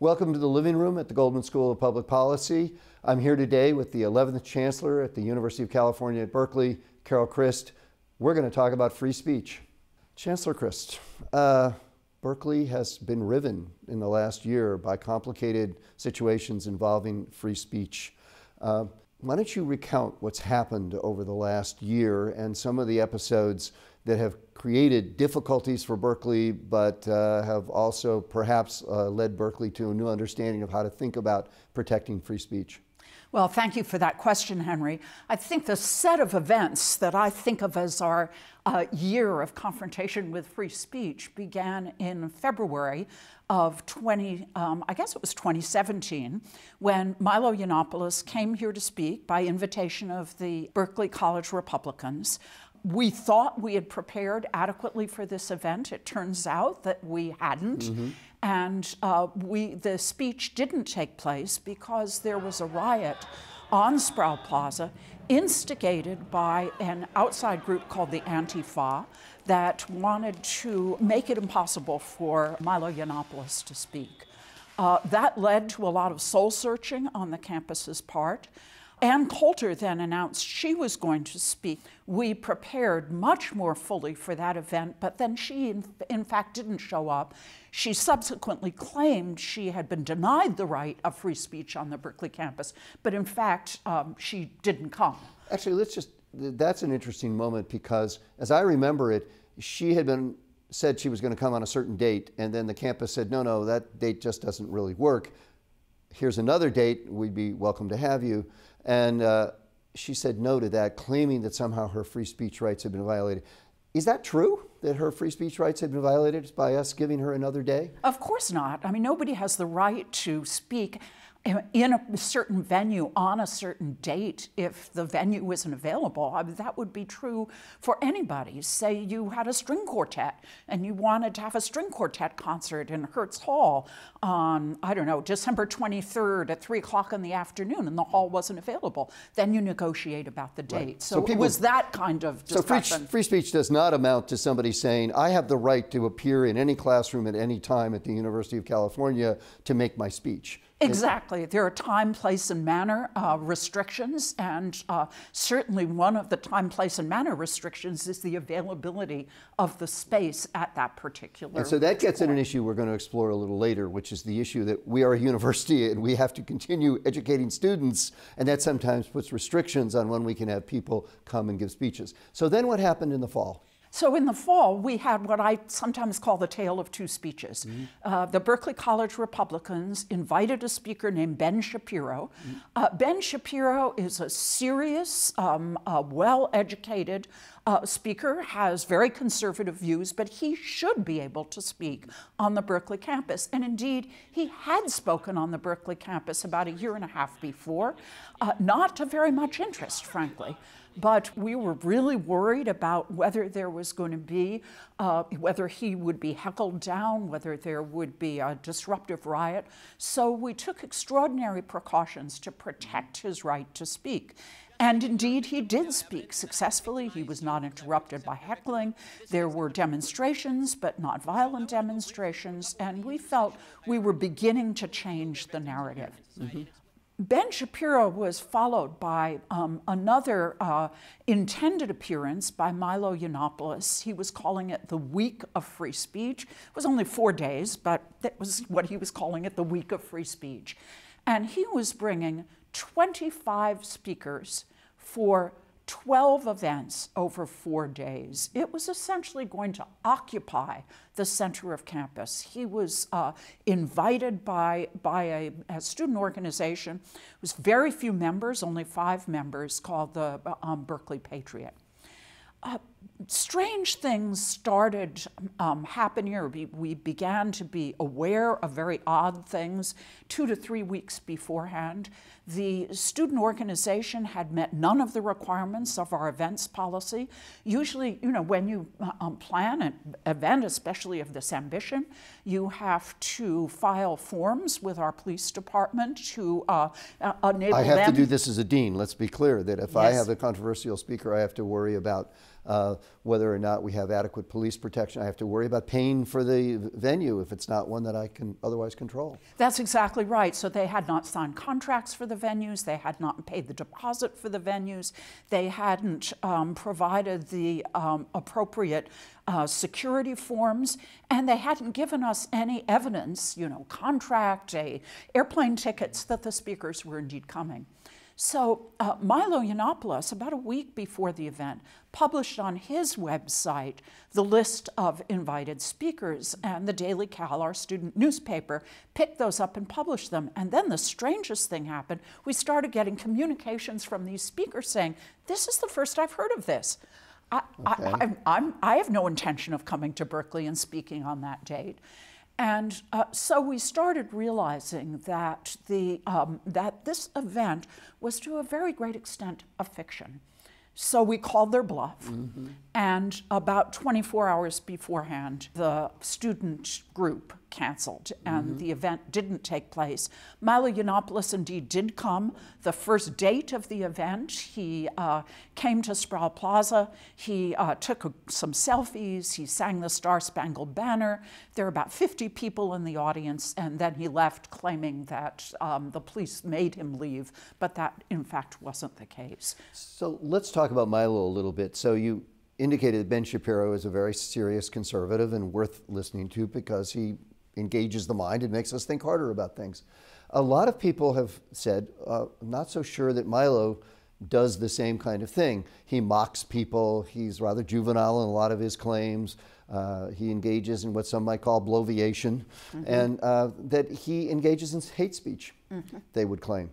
Welcome to the living room at the Goldman School of Public Policy. I'm here today with the 11th Chancellor at the University of California at Berkeley, Carol Christ. We're going to talk about free speech. Chancellor Christ, Berkeley has been riven in the last year by complicated situations involving free speech. Why don't you recount what's happened over the last year and some of the episodes that have created difficulties for Berkeley, but have also perhaps led Berkeley to a new understanding of how to think about protecting free speech? Well, thank you for that question, Henry. I think the set of events that I think of as our year of confrontation with free speech began in February of 2017, when Milo Yiannopoulos came here to speak by invitation of the Berkeley College Republicans. We thought we had prepared adequately for this event. It turns out that we hadn't. Mm-hmm. And the speech didn't take place because there was a riot on Sproul Plaza instigated by an outside group called the Antifa that wanted to make it impossible for Milo Yiannopoulos to speak. That led to a lot of soul searching on the campus's part. Ann Coulter then announced she was going to speak. We prepared much more fully for that event, but then she, in fact, didn't show up. She subsequently claimed she had been denied the right of free speech on the Berkeley campus, but in fact, she didn't come. Actually, that's an interesting moment because, as I remember it, she had said she was going to come on a certain date, and then the campus said, no, that date just doesn't really work. Here's another date, we'd be welcome to have you. And she said no to that, claiming that somehow her free speech rights had been violated. Is that true, that her free speech rights had been violated by us giving her another day? Of course not. I mean, nobody has the right to speak in a certain venue on a certain date if the venue isn't available. I mean, that would be true for anybody. Say you had a string quartet and you wanted to have a string quartet concert in Hertz Hall on, I don't know, December 23rd at 3 o'clock in the afternoon, and the hall wasn't available. Then you negotiate about the date. Right. So it was that kind of discussion. So free speech does not amount to somebody saying, I have the right to appear in any classroom at any time at the University of California to make my speech. Exactly. There are time, place, and manner restrictions, and certainly one of the time, place, and manner restrictions is the availability of the space at that particular And so that gets at an issue we're going to explore a little later, which is the issue that we are a university and we have to continue educating students, and that sometimes puts restrictions on when we can have people come and give speeches. So then what happened in the fall? So in the fall, we had what I sometimes call the tale of two speeches. Mm-hmm. The Berkeley College Republicans invited a speaker named Ben Shapiro. Mm-hmm. Ben Shapiro is a serious, well-educated speaker, has very conservative views, but he should be able to speak on the Berkeley campus. And indeed, he had spoken on the Berkeley campus about a year and a half before, not to very much interest, frankly. But we were really worried about whether there was going to be, whether he would be heckled down, whether there would be a disruptive riot. So we took extraordinary precautions to protect his right to speak. And indeed, he did speak successfully. He was not interrupted by heckling. There were demonstrations, but not violent demonstrations. And we felt we were beginning to change the narrative. Mm-hmm. Ben Shapiro was followed by another intended appearance by Milo Yiannopoulos. He was calling it the Week of Free Speech. It was only 4 days, but that was what he was calling it, the Week of Free Speech. And he was bringing 25 speakers for 12 events over 4 days. It was essentially going to occupy the center of campus. He was invited by a student organization. It was very few members, only 5 members, called the Berkeley Patriot. Strange things started happening, or we began to be aware of very odd things 2 to 3 weeks beforehand. The student organization had met none of the requirements of our events policy. Usually, when you plan an event, especially of this ambition, you have to file forms with our police department to enable them. I have to do this as a dean. Let's be clear that if Yes. I have a controversial speaker, I have to worry about whether or not we have adequate police protection. I have to worry about paying for the venue if it's not one that I can otherwise control. That's exactly right. So they had not signed contracts for the venues. They had not paid the deposit for the venues. They hadn't provided the appropriate security forms, and they hadn't given us any evidence, contract, airplane tickets that the speakers were indeed coming. So Milo Yiannopoulos, about a week before the event, published on his website the list of invited speakers, and the Daily Cal, our student newspaper, picked those up and published them. And then the strangest thing happened. We started getting communications from these speakers saying, "This is the first I've heard of this. I have no intention of coming to Berkeley and speaking on that date." And so we started realizing that that this event was to a very great extent a fiction. So we called their bluff, and about 24 hours beforehand, the student group canceled, and the event didn't take place. Milo Yiannopoulos indeed did come. The first date of the event, he came to Sproul Plaza. He took some selfies. He sang the Star-Spangled Banner. There were about 50 people in the audience, and then he left claiming that the police made him leave, but that in fact wasn't the case. So let's talk about Milo a little bit. So you indicated that Ben Shapiro is a very serious conservative and worth listening to because he engages the mind and makes us think harder about things. A lot of people have said, I'm not so sure that Milo does the same kind of thing. He mocks people. He's rather juvenile in a lot of his claims. He engages in what some might call bloviation, and that he engages in hate speech, they would claim.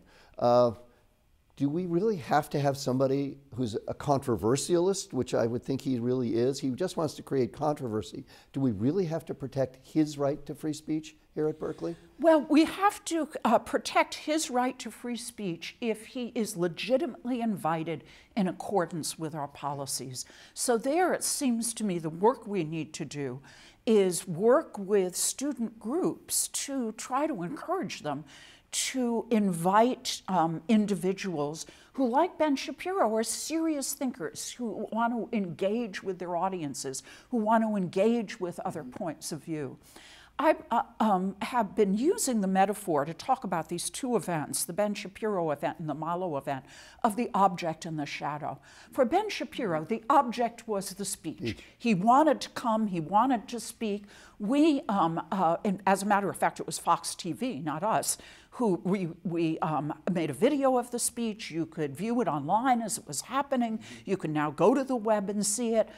Do we really have to have somebody who's a controversialist, which I would think he really is? He just wants to create controversy. Do we really have to protect his right to free speech here at Berkeley? Well, we have to protect his right to free speech if he is legitimately invited in accordance with our policies. So there, it seems to me, the work we need to do is work with student groups to try to encourage them to invite individuals who, like Ben Shapiro, are serious thinkers, who want to engage with their audiences, who want to engage with other points of view. I have been using the metaphor to talk about these two events, the Ben Shapiro event and the Milo event, of the object and the shadow. For Ben Shapiro, the object was the speech. He wanted to come, he wanted to speak. We, as a matter of fact, it was Fox TV, not us, who we made a video of the speech. You could view it online as it was happening. You can now go to the web and see it.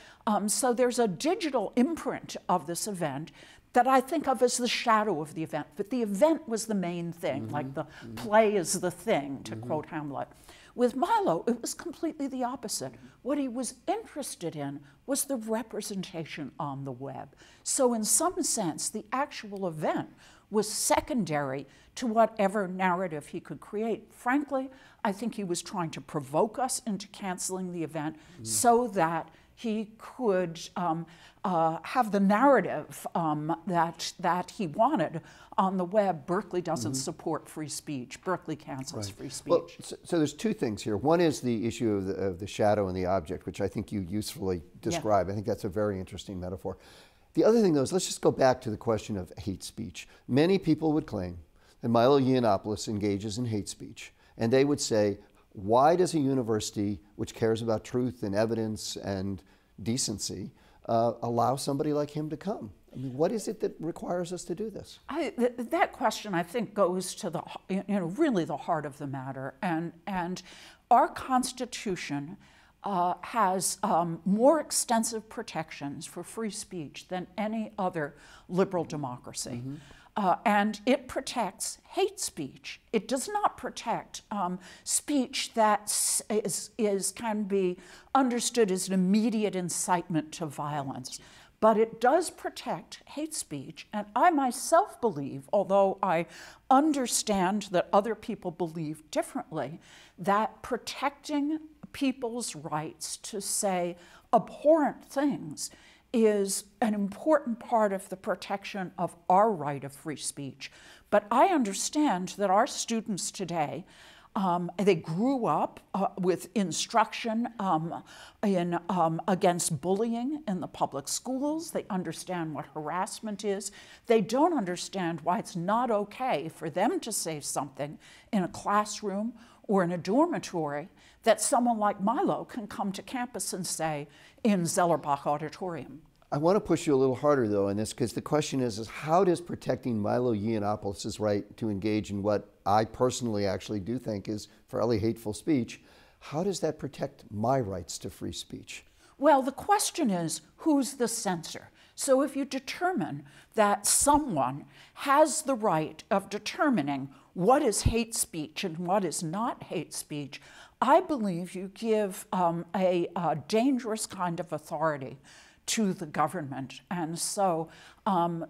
So there's a digital imprint of this event that I think of as the shadow of the event, but the event was the main thing, like the play is the thing, to quote Hamlet. With Milo, it was completely the opposite. What he was interested in was the representation on the web. So in some sense, the actual event was secondary to whatever narrative he could create. Frankly, I think he was trying to provoke us into canceling the event so that he could have the narrative that he wanted on the web. Berkeley doesn't support free speech. Berkeley cancels free speech. Well, so there's two things here. One is the issue of the shadow and the object, which I think you usefully describe. I think that's a very interesting metaphor. The other thing, though, is let's just go back to the question of hate speech. Many people would claim that Milo Yiannopoulos engages in hate speech, and they would say, why does a university which cares about truth and evidence and decency allow somebody like him to come? I mean, what is it that requires us to do this? That question, I think, goes to the really the heart of the matter, and our Constitution has more extensive protections for free speech than any other liberal democracy. And it protects hate speech. It does not protect speech that can be understood as an immediate incitement to violence. But it does protect hate speech. And I myself believe, although I understand that other people believe differently, that protecting people's rights to say abhorrent things is an important part of the protection of our right of free speech. But I understand that our students today They grew up with instruction against bullying in the public schools. They understand what harassment is. They don't understand why it's not okay for them to say something in a classroom or in a dormitory that someone like Milo can come to campus and say in Zellerbach Auditorium. I want to push you a little harder, though, in this, because the question is how does protecting Milo Yiannopoulos' right to engage in what I personally actually do think is fairly hateful speech, how does that protect my rights to free speech? Well, the question is, who's the censor? So if you determine that someone has the right of determining what is hate speech and what is not hate speech, I believe you give a dangerous kind of authority to the government. And so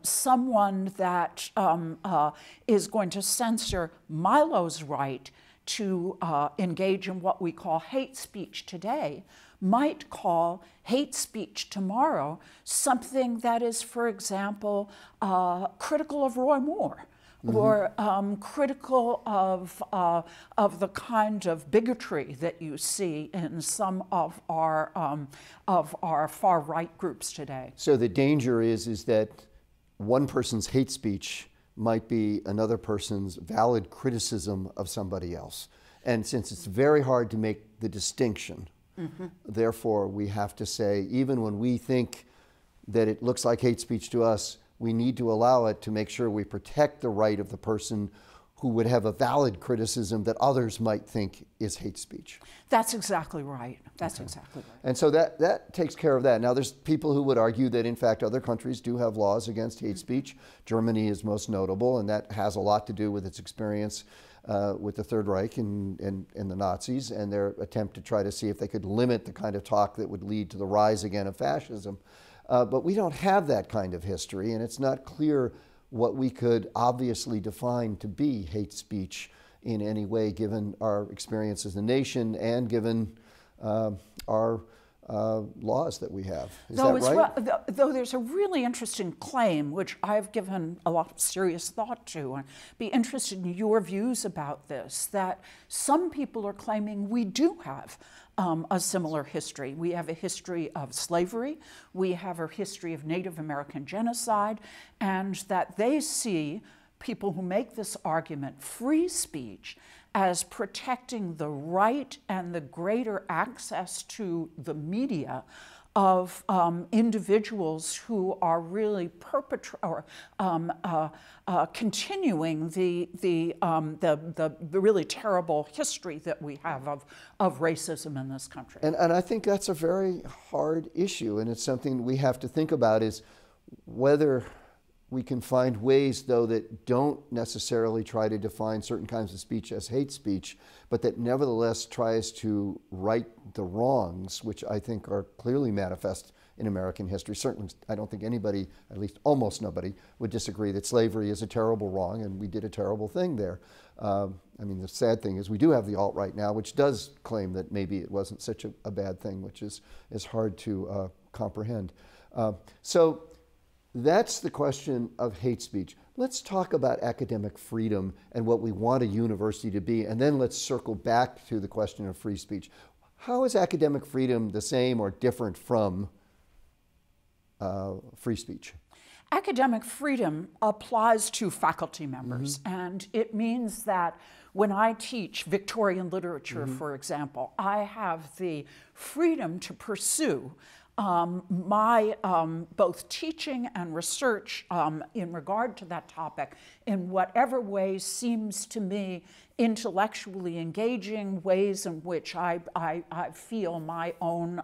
someone that is going to censor Milo's right to engage in what we call hate speech today might call hate speech tomorrow something that is, for example, critical of Roy Moore. Or critical of the kind of bigotry that you see in some of our far-right groups today. So the danger is that one person's hate speech might be another person's valid criticism of somebody else. And since it's very hard to make the distinction, therefore we have to say, even when we think that it looks like hate speech to us, we need to allow it to make sure we protect the right of the person who would have a valid criticism that others might think is hate speech. That's exactly right. That's exactly right. And so that takes care of that. Now, there's people who would argue that, in fact, other countries do have laws against hate speech. Germany is most notable, and that has a lot to do with its experience with the Third Reich and the Nazis and their attempt to try to see if they could limit the kind of talk that would lead to the rise again of fascism. But we don't have that kind of history, and it's not clear what we could obviously define to be hate speech in any way, given our experience as a nation and given our laws that we have. Is that right? Though there's a really interesting claim, which I've given a lot of serious thought to, and be interested in your views about this, that some people are claiming we do have a similar history. We have a history of slavery, we have a history of Native American genocide, and that they see people who make this argument, free speech, as protecting the right and the greater access to the media of individuals who are really continuing the really terrible history that we have of racism in this country. And I think that's a very hard issue, and it's something we have to think about, is whether we can find ways, though, that don't necessarily try to define certain kinds of speech as hate speech, but that nevertheless tries to right the wrongs, which I think are clearly manifest in American history. Certainly, I don't think anybody, at least almost nobody, would disagree that slavery is a terrible wrong, and we did a terrible thing there. I mean, the sad thing is we do have the alt-right now, which does claim that maybe it wasn't such a bad thing, which is hard to comprehend. So that's the question of hate speech. Let's talk about academic freedom and what we want a university to be, and then let's circle back to the question of free speech. How is academic freedom the same or different from free speech? Academic freedom applies to faculty members, and it means that when I teach Victorian literature, for example, I have the freedom to pursue my both teaching and research in regard to that topic in whatever way seems to me intellectually engaging, ways in which I feel my own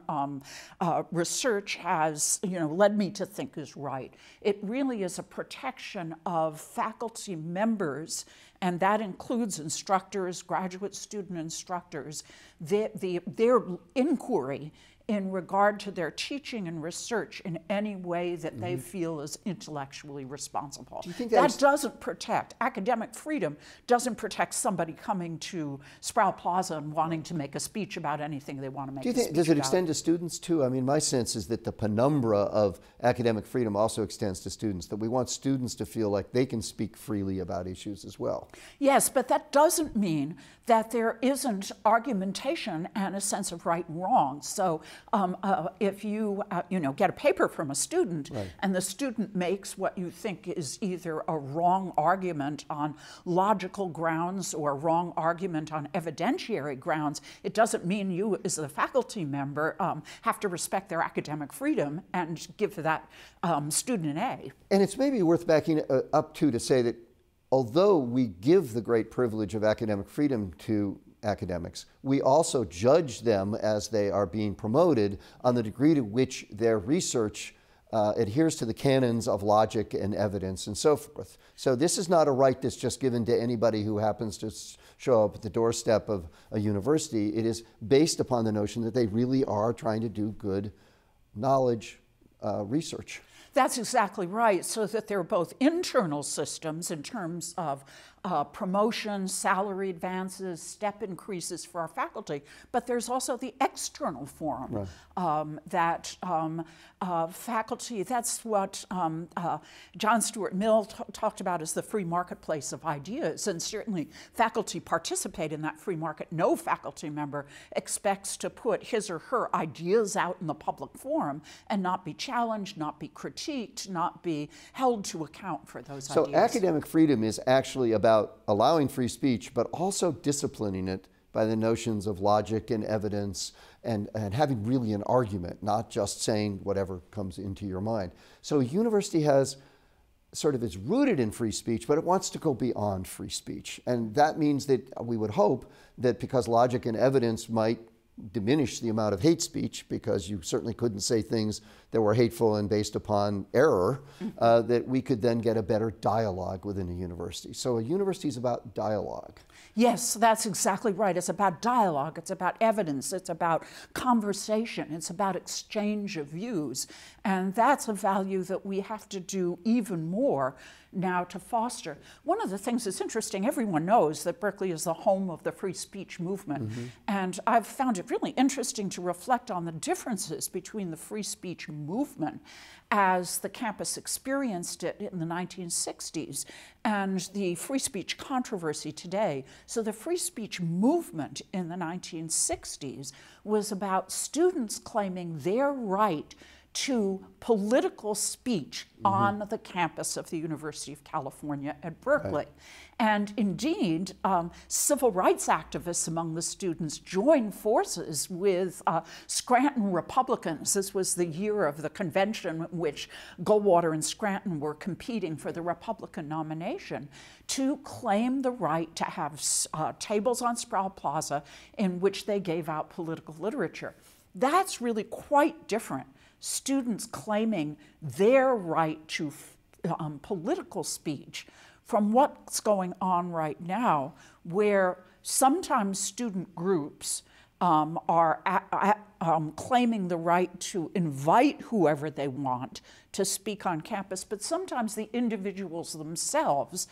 research has led me to think is right. It really is a protection of faculty members, and that includes instructors, graduate student instructors, their inquiry in regard to their teaching and research in any way that they feel is intellectually responsible. Do you think that doesn't protect, academic freedom doesn't protect somebody anybody coming to Sproul Plaza and wanting to make a speech about anything they want to make Do you think, does it extend to students too? I mean, my sense is that the penumbra of academic freedom also extends to students, that we want students to feel like they can speak freely about issues as well. Yes, but that doesn't mean that there isn't argumentation and a sense of right and wrong. So if you, get a paper from a student, right, and the student makes what you think is either a wrong argument on logical grounds or a wrong argument on evidentiary grounds, it doesn't mean you as a faculty member have to respect their academic freedom and give that student an A. And it's maybe worth backing up to say that although we give the great privilege of academic freedom to academics, we also judge them as they are being promoted on the degree to which their research adheres to the canons of logic and evidence and so forth. So this is not a right that's just given to anybody who happens to show up at the doorstep of a university. It is based upon the notion that they really are trying to do good knowledge research. That's exactly right, so that there are both internal systems in terms of promotion, salary advances, step increases for our faculty, but there's also the external forum, right, that faculty, that's what John Stuart Mill talked about as the free marketplace of ideas, and certainly faculty participate in that free market. No faculty member expects to put his or her ideas out in the public forum and not be challenged, not be critiqued, not be held to account for those ideas. So academic freedom is actually about allowing free speech, but also disciplining it by the notions of logic and evidence and having really an argument, not just saying whatever comes into your mind. So a university has is rooted in free speech, but it wants to go beyond free speech. And that means that we would hope that because logic and evidence might diminish the amount of hate speech, because you certainly couldn't say things that were hateful and based upon error, that we could then get a better dialogue within a university. So a university is about dialogue. Yes, that's exactly right. It's about dialogue, it's about evidence, it's about conversation, it's about exchange of views. And that's a value that we have to do even more now to foster. One of the things that's interesting, everyone knows that Berkeley is the home of the free speech movement. Mm-hmm. And I've found it really interesting to reflect on the differences between the free speech movement as the campus experienced it in the 1960s and the free speech controversy today. So the free speech movement in the 1960s was about students claiming their right to political speech on the campus of the University of California at Berkeley. Right. And indeed, civil rights activists among the students joined forces with Scranton Republicans. This was the year of the convention in which Goldwater and Scranton were competing for the Republican nomination to claim the right to have tables on Sproul Plaza in which they gave out political literature. That's really quite different. Students claiming their right to political speech from what's going on right now, where sometimes student groups are claiming the right to invite whoever they want to speak on campus, but sometimes the individuals themselves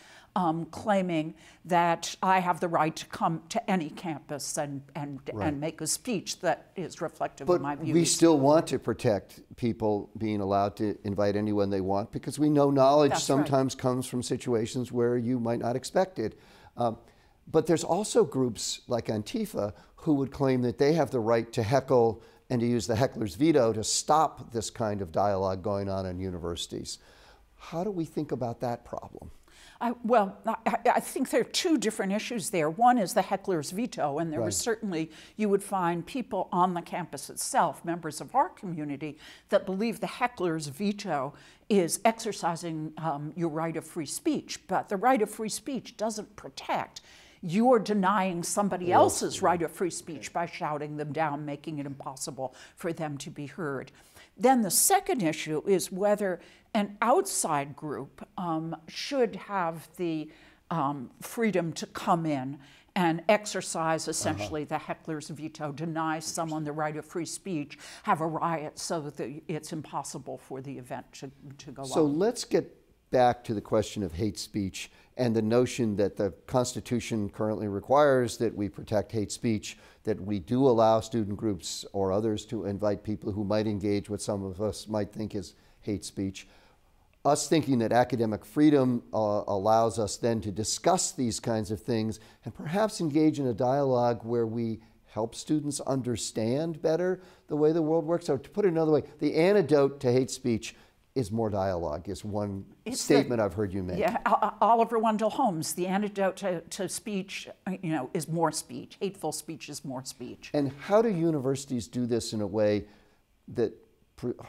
claiming that I have the right to come to any campus and make a speech that is reflective of my views. But we still want to protect people being allowed to invite anyone they want, because we know knowledge sometimes comes from situations where you might not expect it. But there's also groups like Antifa who would claim that they have the right to heckle and to use the heckler's veto to stop this kind of dialogue going on in universities. How do we think about that problem? I think there are two different issues there. One is the heckler's veto, and there was certainly, you would find people on the campus itself, members of our community, that believe the heckler's veto is exercising your right of free speech. But the right of free speech doesn't protect. You're denying somebody else's right of free speech by shouting them down, making it impossible for them to be heard. Then the second issue is whether an outside group should have the freedom to come in and exercise essentially the heckler's veto, deny someone the right of free speech, have a riot so that it's impossible for the event to go on. So let's get back to the question of hate speech and the notion that the Constitution currently requires that we protect hate speech, that we do allow student groups or others to invite people who might engage what some of us might think is hate speech. Us thinking that academic freedom allows us then to discuss these kinds of things and perhaps engage in a dialogue where we help students understand better the way the world works. So to put it another way, the antidote to hate speech is more dialogue, is one statement I've heard you make. Yeah, Oliver Wendell Holmes, the antidote to speech, is more speech. Hateful speech is more speech. And how do universities do this in a way that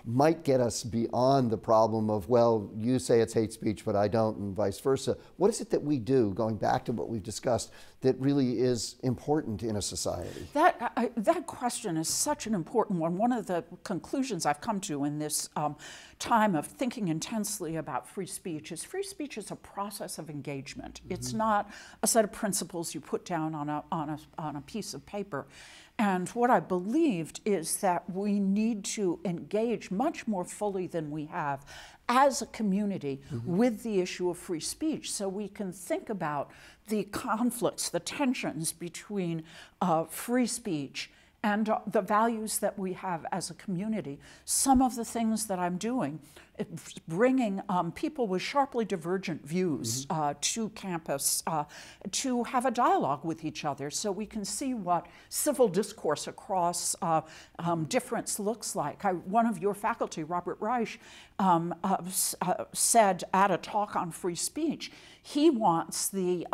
might get us beyond the problem of, well, you say it's hate speech, but I don't, and vice versa? What is it that we do, going back to what we've discussed, that really is important in a society? That question is such an important one. One of the conclusions I've come to in this time of thinking intensely about free speech is a process of engagement. Mm-hmm. It's not a set of principles you put down on a piece of paper. And what I believed is that we need to engage much more fully than we have as a community mm-hmm. with the issue of free speech, so we can think about the conflicts, the tensions between free speech and the values that we have as a community. Some of the things that I'm doing, bringing people with sharply divergent views mm-hmm. To campus to have a dialogue with each other so we can see what civil discourse across difference looks like. One of your faculty, Robert Reich, said at a talk on free speech, he wants the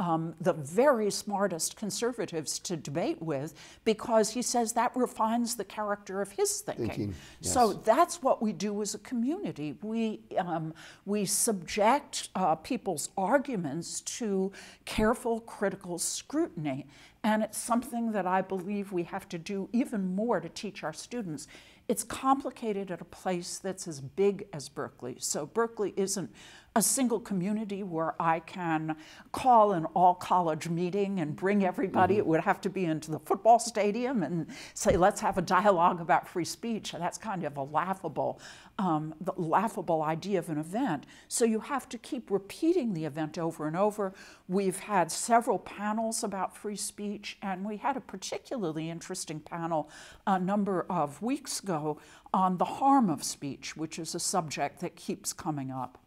very smartest conservatives to debate with because he says that refines the character of his thinking. Yes. So that's what we do as a community. We subject people's arguments to careful, critical scrutiny. And it's something that I believe we have to do even more to teach our students. It's complicated at a place that's as big as Berkeley. So Berkeley isn't a single community where I can call an all-college meeting and bring everybody. Mm-hmm. It would have to be into the football stadium and say, let's have a dialogue about free speech. That's kind of a laughable idea of an event. So you have to keep repeating the event over and over. We've had several panels about free speech, and we had a particularly interesting panel a number of weeks ago on the harm of speech, which is a subject that keeps coming up.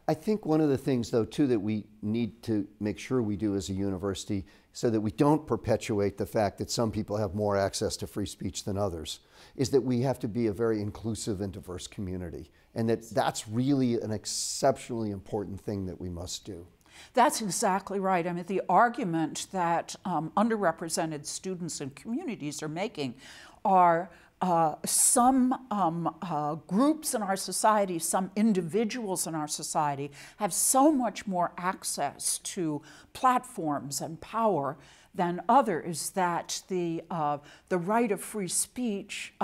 I think one of the things, though, too, that we need to make sure we do as a university so that we don't perpetuate the fact that some people have more access to free speech than others is that we have to be a very inclusive and diverse community, and that's really an exceptionally important thing that we must do. That's exactly right. I mean, the argument that underrepresented students and communities are making are some groups in our society, some individuals in our society have so much more access to platforms and power than others that the right of free speech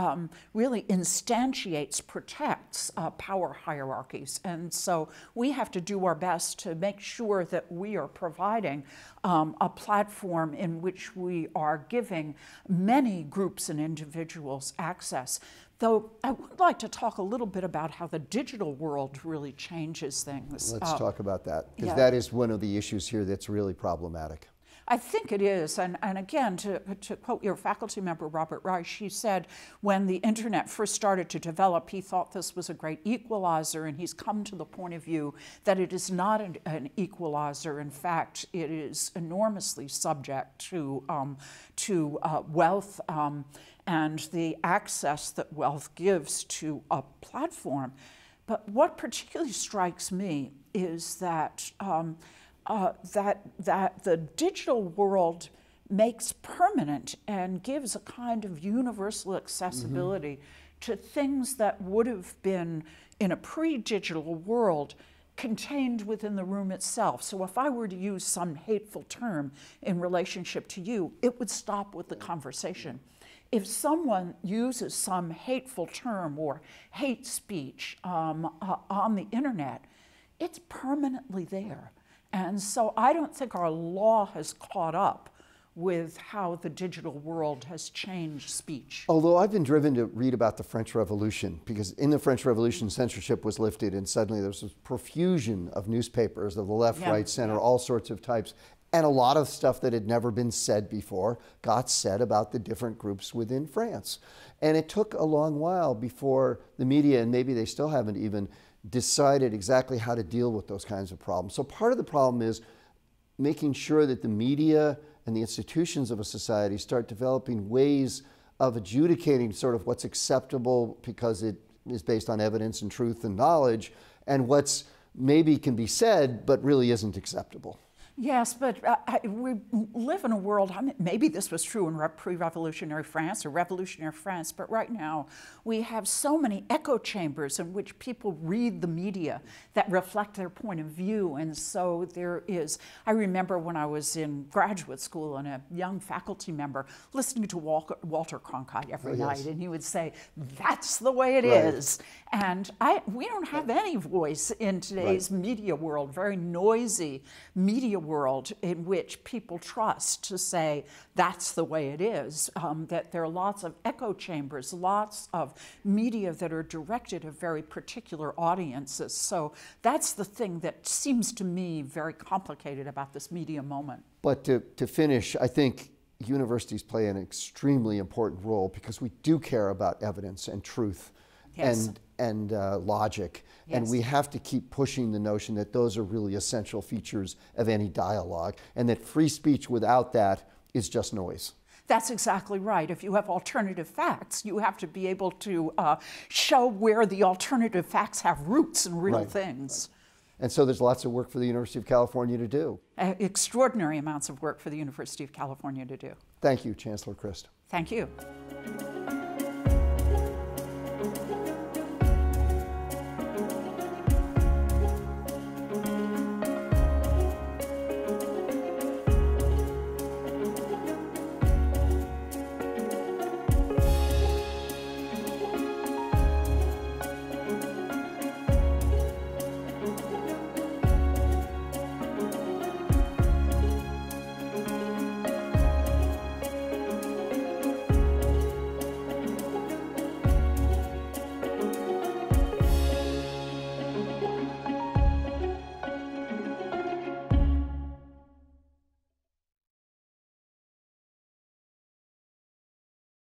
really instantiates, protects power hierarchies. And so we have to do our best to make sure that we are providing a platform in which we are giving many groups and individuals access. Though I would like to talk a little bit about how the digital world really changes things. Let's talk about that, because yeah. that is one of the issues here that's really problematic. I think it is, and again, to quote your faculty member, Robert Reich, he said when the internet first started to develop, he thought this was a great equalizer, and he's come to the point of view that it is not an equalizer. In fact, it is enormously subject to wealth and the access that wealth gives to a platform. But what particularly strikes me is that that the digital world makes permanent and gives a kind of universal accessibility mm-hmm. to things that would have been in a pre-digital world contained within the room itself. So if I were to use some hateful term in relationship to you, it would stop with the conversation. If someone uses some hateful term or hate speech on the internet, it's permanently there. And so I don't think our law has caught up with how the digital world has changed speech. Although I've been driven to read about the French Revolution, because in the French Revolution, censorship was lifted, and suddenly there was this profusion of newspapers of the left, right, center, all sorts of types. And a lot of stuff that had never been said before got said about the different groups within France. And it took a long while before the media, and maybe they still haven't even, decided exactly how to deal with those kinds of problems. So part of the problem is making sure that the media and the institutions of a society start developing ways of adjudicating sort of what's acceptable because it is based on evidence and truth and knowledge, and what's maybe can be said but really isn't acceptable. Yes, but we live in a world, I mean, maybe this was true in pre-revolutionary France or revolutionary France, but right now we have so many echo chambers in which people read the media that reflect their point of view. And so there is, I remember when I was in graduate school and a young faculty member listening to Walter Cronkite every night, and he would say, that's the way it is. And we don't have any voice in today's media world, very noisy media world in which people trust to say that's the way it is, that there are lots of echo chambers, lots of media that are directed at very particular audiences. So that's the thing that seems to me very complicated about this media moment. But to finish, I think universities play an extremely important role because we do care about evidence and truth and logic. And we have to keep pushing the notion that those are really essential features of any dialogue, and that free speech without that is just noise. That's exactly right. If you have alternative facts, you have to be able to show where the alternative facts have roots in real things. And so there's lots of work for the University of California to do. Extraordinary amounts of work for the University of California to do. Thank you, Chancellor Christ. Thank you.